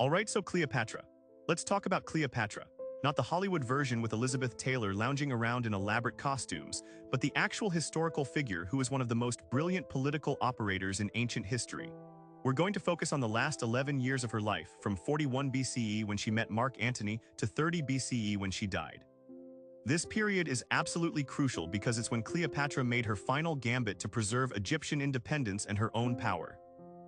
Alright, so Cleopatra. Let's talk about Cleopatra. Not the Hollywood version with Elizabeth Taylor lounging around in elaborate costumes, but the actual historical figure who is one of the most brilliant political operators in ancient history. We're going to focus on the last 11 years of her life, from 41 BCE when she met Mark Antony to 30 BCE when she died. This period is absolutely crucial because it's when Cleopatra made her final gambit to preserve Egyptian independence and her own power.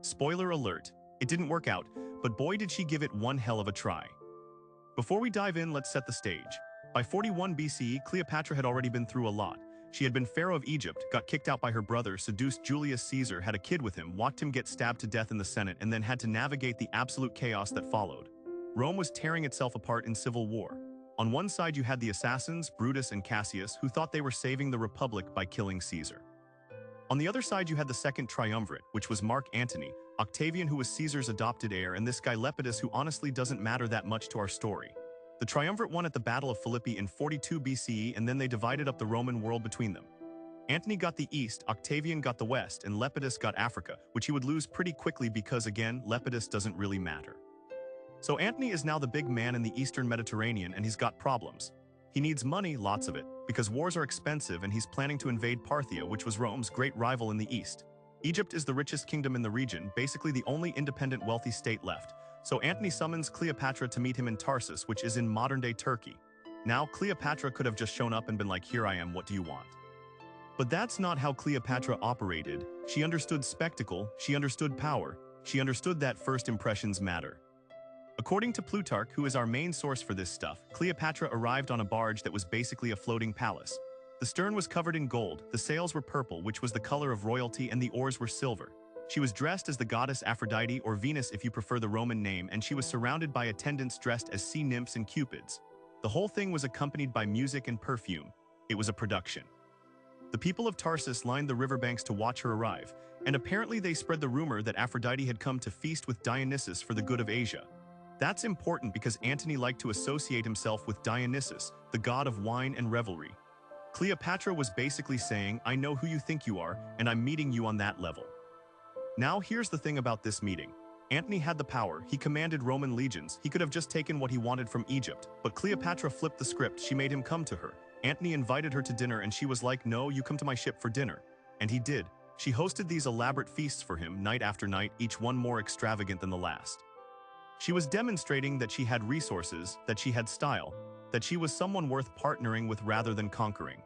Spoiler alert, it didn't work out, but boy did she give it one hell of a try. Before we dive in, let's set the stage. By 41 BCE, Cleopatra had already been through a lot. She had been pharaoh of Egypt, got kicked out by her brother, seduced Julius Caesar, had a kid with him, watched him get stabbed to death in the Senate, and then had to navigate the absolute chaos that followed. Rome was tearing itself apart in civil war. On one side you had the assassins, Brutus and Cassius, who thought they were saving the Republic by killing Caesar. On the other side you had the second triumvirate, which was Mark Antony, Octavian, who was Caesar's adopted heir, and this guy Lepidus, who honestly doesn't matter that much to our story. The triumvirate won at the Battle of Philippi in 42 BCE, and then they divided up the Roman world between them. Antony got the east, Octavian got the west, and Lepidus got Africa, which he would lose pretty quickly because, again, Lepidus doesn't really matter. So Antony is now the big man in the eastern Mediterranean, and he's got problems. He needs money, lots of it, because wars are expensive, and he's planning to invade Parthia, which was Rome's great rival in the east. Egypt is the richest kingdom in the region, basically the only independent wealthy state left. So Antony summons Cleopatra to meet him in Tarsus, which is in modern-day Turkey. Now, Cleopatra could have just shown up and been like, "Here I am, what do you want?" But that's not how Cleopatra operated. She understood spectacle, she understood power, she understood that first impressions matter. According to Plutarch, who is our main source for this stuff, Cleopatra arrived on a barge that was basically a floating palace. The stern was covered in gold, the sails were purple, which was the color of royalty, and the oars were silver. She was dressed as the goddess Aphrodite, or Venus if you prefer the Roman name, and she was surrounded by attendants dressed as sea nymphs and cupids. The whole thing was accompanied by music and perfume. It was a production. The people of Tarsus lined the riverbanks to watch her arrive, and apparently they spread the rumor that Aphrodite had come to feast with Dionysus for the good of Asia. That's important because Antony liked to associate himself with Dionysus, the god of wine and revelry. Cleopatra was basically saying, "I know who you think you are, and I'm meeting you on that level." Now here's the thing about this meeting. Antony had the power, he commanded Roman legions, he could have just taken what he wanted from Egypt, but Cleopatra flipped the script, she made him come to her. Antony invited her to dinner and she was like, "No, you come to my ship for dinner." And he did. She hosted these elaborate feasts for him, night after night, each one more extravagant than the last. She was demonstrating that she had resources, that she had style, that she was someone worth partnering with rather than conquering.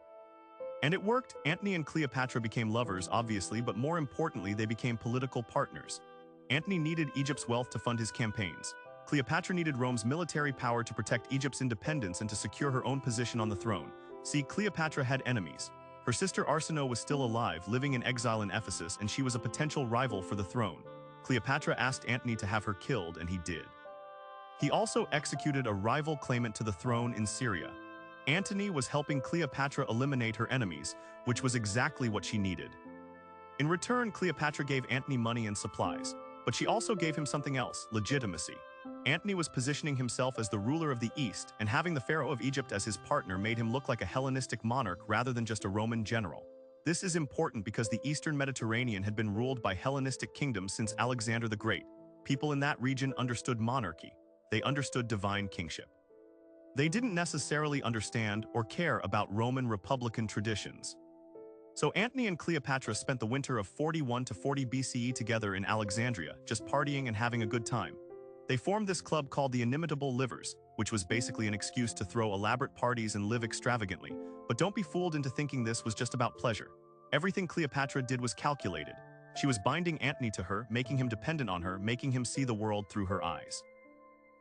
And it worked. Antony and Cleopatra became lovers, obviously, but more importantly, they became political partners. Antony needed Egypt's wealth to fund his campaigns. Cleopatra needed Rome's military power to protect Egypt's independence and to secure her own position on the throne. See, Cleopatra had enemies. Her sister Arsinoe was still alive, living in exile in Ephesus, and she was a potential rival for the throne. Cleopatra asked Antony to have her killed, and he did. He also executed a rival claimant to the throne in Syria. Antony was helping Cleopatra eliminate her enemies, which was exactly what she needed. In return, Cleopatra gave Antony money and supplies, but she also gave him something else, legitimacy. Antony was positioning himself as the ruler of the East, and having the pharaoh of Egypt as his partner made him look like a Hellenistic monarch rather than just a Roman general. This is important because the Eastern Mediterranean had been ruled by Hellenistic kingdoms since Alexander the Great. People in that region understood monarchy. They understood divine kingship. They didn't necessarily understand or care about Roman republican traditions. So Antony and Cleopatra spent the winter of 41 to 40 BCE together in Alexandria, just partying and having a good time. They formed this club called the Inimitable Livers, which was basically an excuse to throw elaborate parties and live extravagantly. But don't be fooled into thinking this was just about pleasure. Everything Cleopatra did was calculated. She was binding Antony to her, making him dependent on her, making him see the world through her eyes.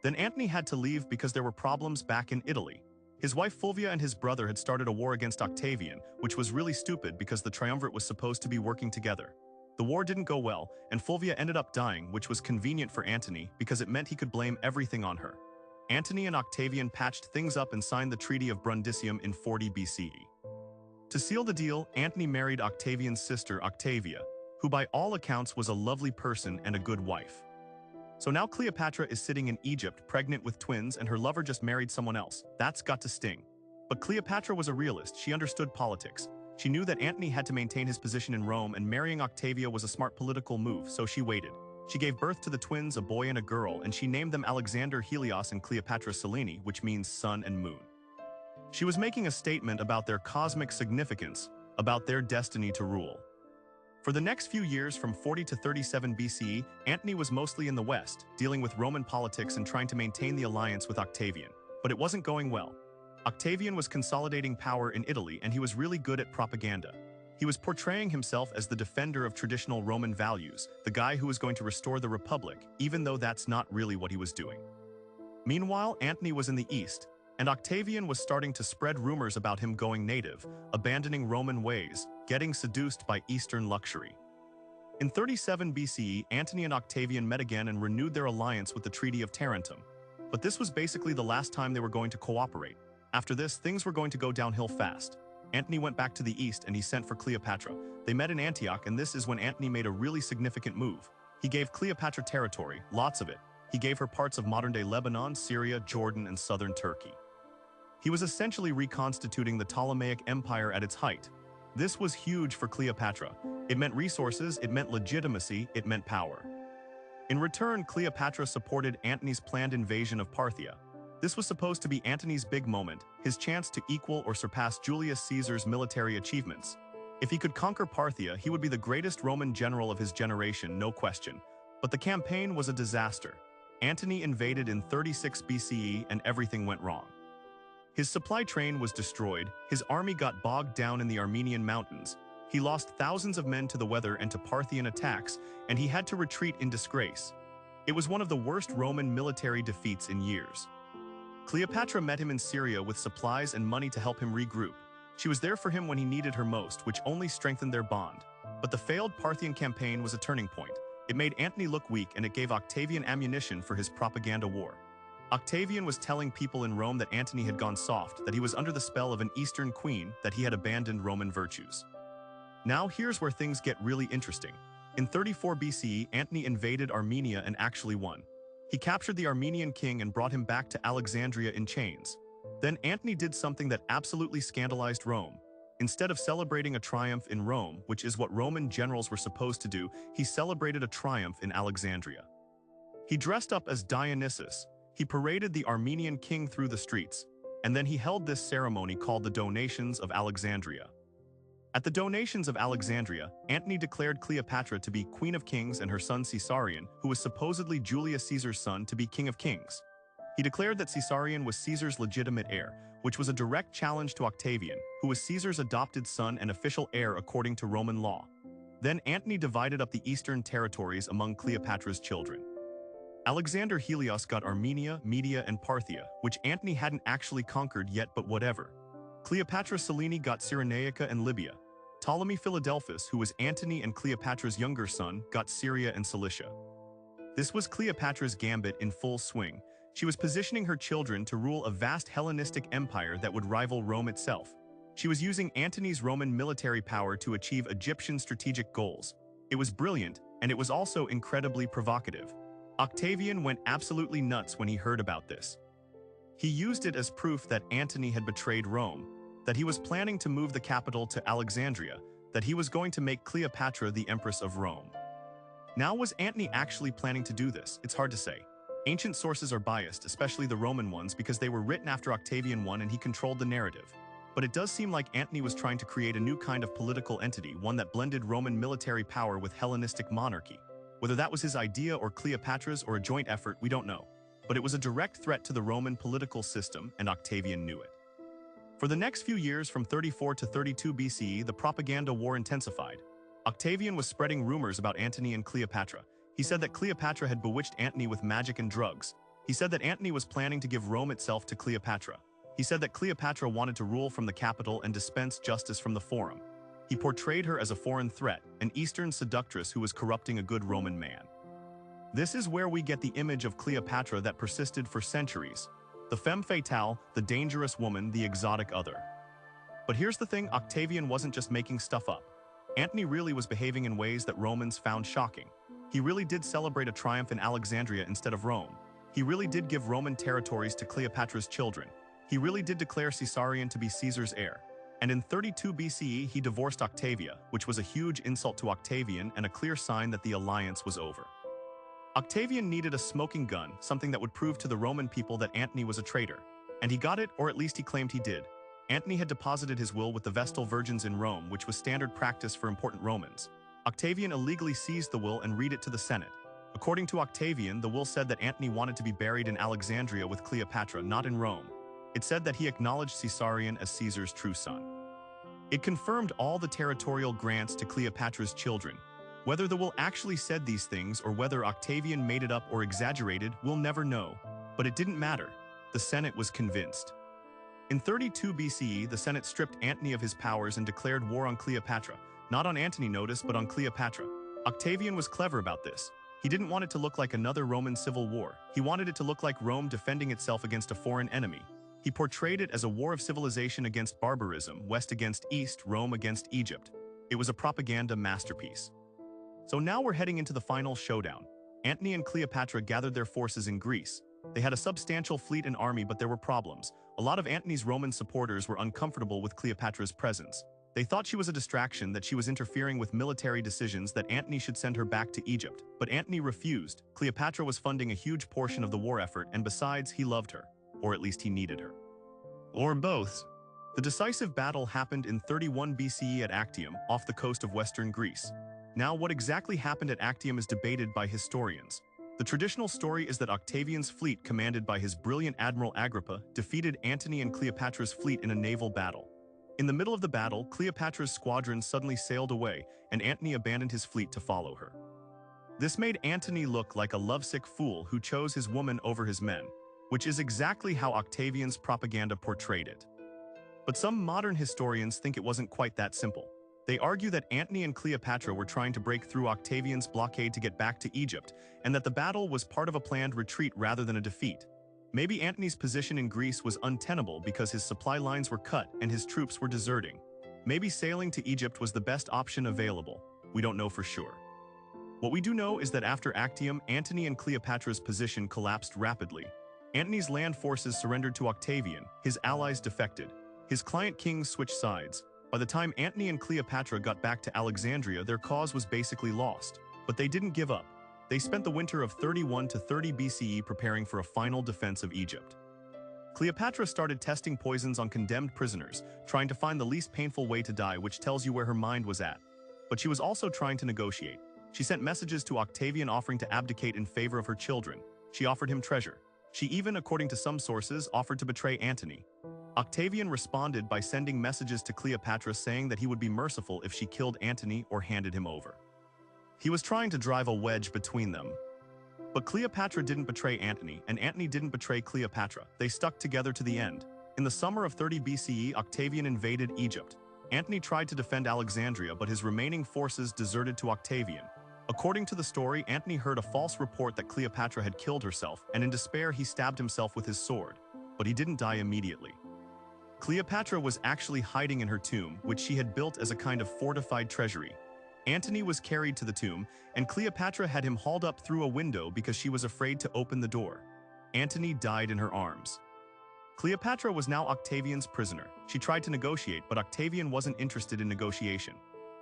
Then Antony had to leave because there were problems back in Italy. His wife Fulvia and his brother had started a war against Octavian, which was really stupid because the triumvirate was supposed to be working together. The war didn't go well, and Fulvia ended up dying, which was convenient for Antony because it meant he could blame everything on her. Antony and Octavian patched things up and signed the Treaty of Brundisium in 40 BCE. To seal the deal, Antony married Octavian's sister Octavia, who by all accounts was a lovely person and a good wife. So now Cleopatra is sitting in Egypt, pregnant with twins, and her lover just married someone else. That's got to sting. But Cleopatra was a realist. She understood politics. She knew that Antony had to maintain his position in Rome, and marrying Octavia was a smart political move, so she waited. She gave birth to the twins, a boy and a girl, and she named them Alexander Helios and Cleopatra Selene, which means sun and moon. She was making a statement about their cosmic significance, about their destiny to rule. For the next few years, from 40 to 37 BCE, Antony was mostly in the West, dealing with Roman politics and trying to maintain the alliance with Octavian. But it wasn't going well. Octavian was consolidating power in Italy, and he was really good at propaganda. He was portraying himself as the defender of traditional Roman values, the guy who was going to restore the Republic, even though that's not really what he was doing. Meanwhile, Antony was in the East, and Octavian was starting to spread rumors about him going native, abandoning Roman ways, getting seduced by Eastern luxury. In 37 BCE, Antony and Octavian met again and renewed their alliance with the Treaty of Tarentum. But this was basically the last time they were going to cooperate. After this, things were going to go downhill fast. Antony went back to the east and he sent for Cleopatra. They met in Antioch, and this is when Antony made a really significant move. He gave Cleopatra territory, lots of it. He gave her parts of modern-day Lebanon, Syria, Jordan, and southern Turkey. He was essentially reconstituting the Ptolemaic Empire at its height. This was huge for Cleopatra. It meant resources, it meant legitimacy, it meant power. In return, Cleopatra supported Antony's planned invasion of Parthia. This was supposed to be Antony's big moment, his chance to equal or surpass Julius Caesar's military achievements. If he could conquer Parthia, he would be the greatest Roman general of his generation, no question. But the campaign was a disaster. Antony invaded in 36 BCE and everything went wrong. His supply train was destroyed, his army got bogged down in the Armenian mountains, he lost thousands of men to the weather and to Parthian attacks, and he had to retreat in disgrace. It was one of the worst Roman military defeats in years. Cleopatra met him in Syria with supplies and money to help him regroup. She was there for him when he needed her most, which only strengthened their bond. But the failed Parthian campaign was a turning point. It made Antony look weak, and it gave Octavian ammunition for his propaganda war. Octavian was telling people in Rome that Antony had gone soft, that he was under the spell of an Eastern queen, that he had abandoned Roman virtues. Now here's where things get really interesting. In 34 BCE, Antony invaded Armenia and actually won. He captured the Armenian king and brought him back to Alexandria in chains. Then Antony did something that absolutely scandalized Rome. Instead of celebrating a triumph in Rome, which is what Roman generals were supposed to do, he celebrated a triumph in Alexandria. He dressed up as Dionysus. He paraded the Armenian king through the streets, and then he held this ceremony called the Donations of Alexandria. At the Donations of Alexandria, Antony declared Cleopatra to be Queen of Kings and her son Caesarion, who was supposedly Julius Caesar's son, to be King of Kings. He declared that Caesarion was Caesar's legitimate heir, which was a direct challenge to Octavian, who was Caesar's adopted son and official heir according to Roman law. Then Antony divided up the eastern territories among Cleopatra's children. Alexander Helios got Armenia, Media, and Parthia, which Antony hadn't actually conquered yet, but whatever. Cleopatra Selene got Cyrenaica and Libya. Ptolemy Philadelphus, who was Antony and Cleopatra's younger son, got Syria and Cilicia. This was Cleopatra's gambit in full swing. She was positioning her children to rule a vast Hellenistic empire that would rival Rome itself. She was using Antony's Roman military power to achieve Egyptian strategic goals. It was brilliant, and it was also incredibly provocative. Octavian went absolutely nuts when he heard about this. He used it as proof that Antony had betrayed Rome, that he was planning to move the capital to Alexandria, that he was going to make Cleopatra the Empress of Rome. Now, was Antony actually planning to do this? It's hard to say. Ancient sources are biased, especially the Roman ones, because they were written after Octavian won and he controlled the narrative. But it does seem like Antony was trying to create a new kind of political entity, one that blended Roman military power with Hellenistic monarchy. Whether that was his idea or Cleopatra's or a joint effort, we don't know. But it was a direct threat to the Roman political system, and Octavian knew it. For the next few years, from 34 to 32 BCE, the propaganda war intensified. Octavian was spreading rumors about Antony and Cleopatra. He said that Cleopatra had bewitched Antony with magic and drugs. He said that Antony was planning to give Rome itself to Cleopatra. He said that Cleopatra wanted to rule from the capital and dispense justice from the forum. He portrayed her as a foreign threat, an Eastern seductress who was corrupting a good Roman man. This is where we get the image of Cleopatra that persisted for centuries. The femme fatale, the dangerous woman, the exotic other. But here's the thing, Octavian wasn't just making stuff up. Antony really was behaving in ways that Romans found shocking. He really did celebrate a triumph in Alexandria instead of Rome. He really did give Roman territories to Cleopatra's children. He really did declare Caesarion to be Caesar's heir. And in 32 BCE, he divorced Octavia, which was a huge insult to Octavian and a clear sign that the alliance was over. Octavian needed a smoking gun, something that would prove to the Roman people that Antony was a traitor. And he got it, or at least he claimed he did. Antony had deposited his will with the Vestal Virgins in Rome, which was standard practice for important Romans. Octavian illegally seized the will and read it to the Senate. According to Octavian, the will said that Antony wanted to be buried in Alexandria with Cleopatra, not in Rome. It said that he acknowledged Caesarion as Caesar's true son. It confirmed all the territorial grants to Cleopatra's children. Whether the will actually said these things or whether Octavian made it up or exaggerated, we'll never know. But it didn't matter. The Senate was convinced. In 32 BCE, the Senate stripped Antony of his powers and declared war on Cleopatra. Not on Antony, notice, but on Cleopatra. Octavian was clever about this. He didn't want it to look like another Roman civil war. He wanted it to look like Rome defending itself against a foreign enemy. He portrayed it as a war of civilization against barbarism, West against East, Rome against Egypt. It was a propaganda masterpiece. So now we're heading into the final showdown. Antony and Cleopatra gathered their forces in Greece. They had a substantial fleet and army, but there were problems. A lot of Antony's Roman supporters were uncomfortable with Cleopatra's presence. They thought she was a distraction, that she was interfering with military decisions, that Antony should send her back to Egypt. But Antony refused. Cleopatra was funding a huge portion of the war effort, and besides, he loved her. Or at least he needed her. Or both. The decisive battle happened in 31 BCE at Actium, off the coast of western Greece. Now, what exactly happened at Actium is debated by historians. The traditional story is that Octavian's fleet, commanded by his brilliant Admiral Agrippa, defeated Antony and Cleopatra's fleet in a naval battle. In the middle of the battle, Cleopatra's squadron suddenly sailed away, and Antony abandoned his fleet to follow her. This made Antony look like a lovesick fool who chose his woman over his men, which is exactly how Octavian's propaganda portrayed it. But some modern historians think it wasn't quite that simple. They argue that Antony and Cleopatra were trying to break through Octavian's blockade to get back to Egypt, and that the battle was part of a planned retreat rather than a defeat. Maybe Antony's position in Greece was untenable because his supply lines were cut and his troops were deserting. Maybe sailing to Egypt was the best option available. We don't know for sure. What we do know is that after Actium, Antony and Cleopatra's position collapsed rapidly. Antony's land forces surrendered to Octavian, his allies defected. His client kings switched sides. By the time Antony and Cleopatra got back to Alexandria, their cause was basically lost. But they didn't give up. They spent the winter of 31 to 30 BCE preparing for a final defense of Egypt. Cleopatra started testing poisons on condemned prisoners, trying to find the least painful way to die, which tells you where her mind was at. But she was also trying to negotiate. She sent messages to Octavian offering to abdicate in favor of her children. She offered him treasure. She even, according to some sources, offered to betray Antony. Octavian responded by sending messages to Cleopatra saying that he would be merciful if she killed Antony or handed him over. He was trying to drive a wedge between them. But Cleopatra didn't betray Antony, and Antony didn't betray Cleopatra. They stuck together to the end. In the summer of 30 BCE, Octavian invaded Egypt. Antony tried to defend Alexandria, but his remaining forces deserted to Octavian. According to the story, Antony heard a false report that Cleopatra had killed herself, and in despair he stabbed himself with his sword. But he didn't die immediately. Cleopatra was actually hiding in her tomb, which she had built as a kind of fortified treasury. Antony was carried to the tomb, and Cleopatra had him hauled up through a window because she was afraid to open the door. Antony died in her arms. Cleopatra was now Octavian's prisoner. She tried to negotiate, but Octavian wasn't interested in negotiation.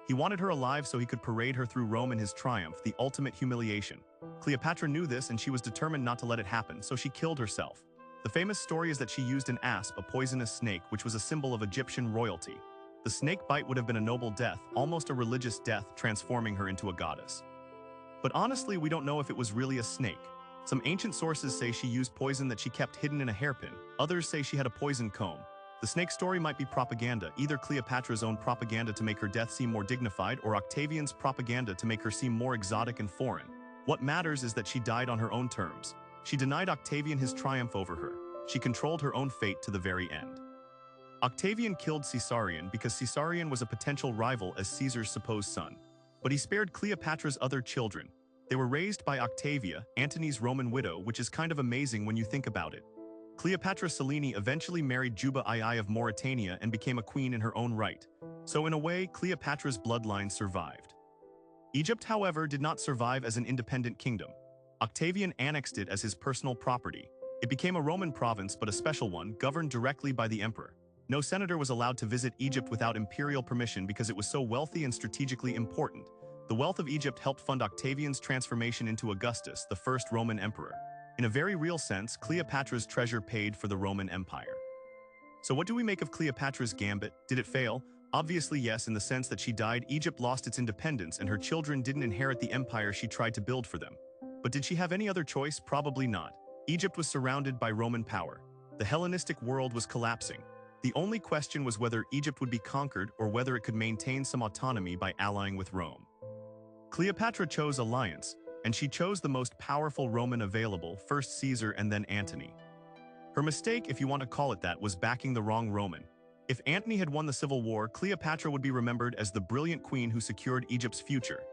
He wanted her alive so he could parade her through Rome in his triumph, the ultimate humiliation. Cleopatra knew this, and she was determined not to let it happen, so she killed herself. The famous story is that she used an asp, a poisonous snake, which was a symbol of Egyptian royalty. The snake bite would have been a noble death, almost a religious death, transforming her into a goddess. But honestly, we don't know if it was really a snake. Some ancient sources say she used poison that she kept hidden in a hairpin. Others say she had a poison comb. The snake story might be propaganda, either Cleopatra's own propaganda to make her death seem more dignified, or Octavian's propaganda to make her seem more exotic and foreign. What matters is that she died on her own terms. She denied Octavian his triumph over her. She controlled her own fate to the very end. Octavian killed Caesarion because Caesarion was a potential rival as Caesar's supposed son. But he spared Cleopatra's other children. They were raised by Octavia, Antony's Roman widow, which is kind of amazing when you think about it. Cleopatra Selene eventually married Juba II of Mauritania and became a queen in her own right. So in a way, Cleopatra's bloodline survived. Egypt, however, did not survive as an independent kingdom. Octavian annexed it as his personal property. It became a Roman province, but a special one, governed directly by the emperor. No senator was allowed to visit Egypt without imperial permission because it was so wealthy and strategically important. The wealth of Egypt helped fund Octavian's transformation into Augustus, the first Roman emperor. In a very real sense, Cleopatra's treasure paid for the Roman Empire. So what do we make of Cleopatra's gambit? Did it fail? Obviously yes, in the sense that she died, Egypt lost its independence, and her children didn't inherit the empire she tried to build for them. But did she have any other choice? Probably not. Egypt was surrounded by Roman power. The Hellenistic world was collapsing. The only question was whether Egypt would be conquered or whether it could maintain some autonomy by allying with Rome. Cleopatra chose alliance, and she chose the most powerful Roman available, first Caesar and then Antony. Her mistake, if you want to call it that, was backing the wrong Roman. If Antony had won the civil war, Cleopatra would be remembered as the brilliant queen who secured Egypt's future.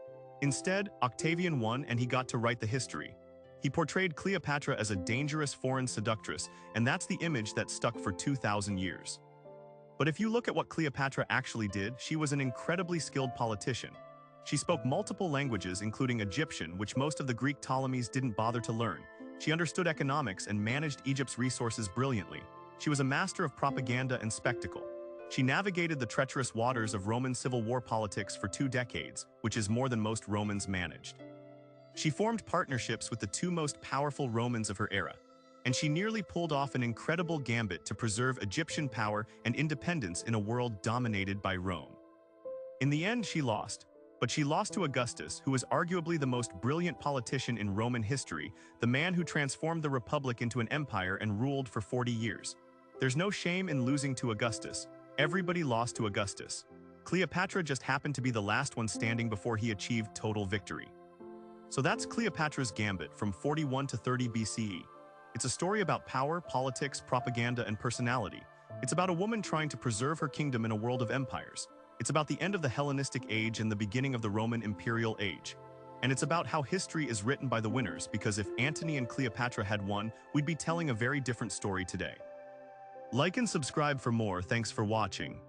Instead, Octavian won and he got to write the history. He portrayed Cleopatra as a dangerous foreign seductress, and that's the image that stuck for 2,000 years. But if you look at what Cleopatra actually did, she was an incredibly skilled politician. She spoke multiple languages, including Egyptian, which most of the Greek Ptolemies didn't bother to learn. She understood economics and managed Egypt's resources brilliantly. She was a master of propaganda and spectacle. She navigated the treacherous waters of Roman civil war politics for 2 decades, which is more than most Romans managed. She formed partnerships with the 2 most powerful Romans of her era, and she nearly pulled off an incredible gambit to preserve Egyptian power and independence in a world dominated by Rome. In the end, she lost. But she lost to Augustus, who was arguably the most brilliant politician in Roman history, the man who transformed the Republic into an empire and ruled for 40 years. There's no shame in losing to Augustus. Everybody lost to Augustus. Cleopatra just happened to be the last one standing before he achieved total victory. So that's Cleopatra's Gambit from 41 to 30 BCE. It's a story about power, politics, propaganda, and personality. It's about a woman trying to preserve her kingdom in a world of empires. It's about the end of the Hellenistic age and the beginning of the Roman imperial age. And it's about how history is written by the winners, because if Antony and Cleopatra had won, we'd be telling a very different story today. Like and subscribe for more. Thanks for watching.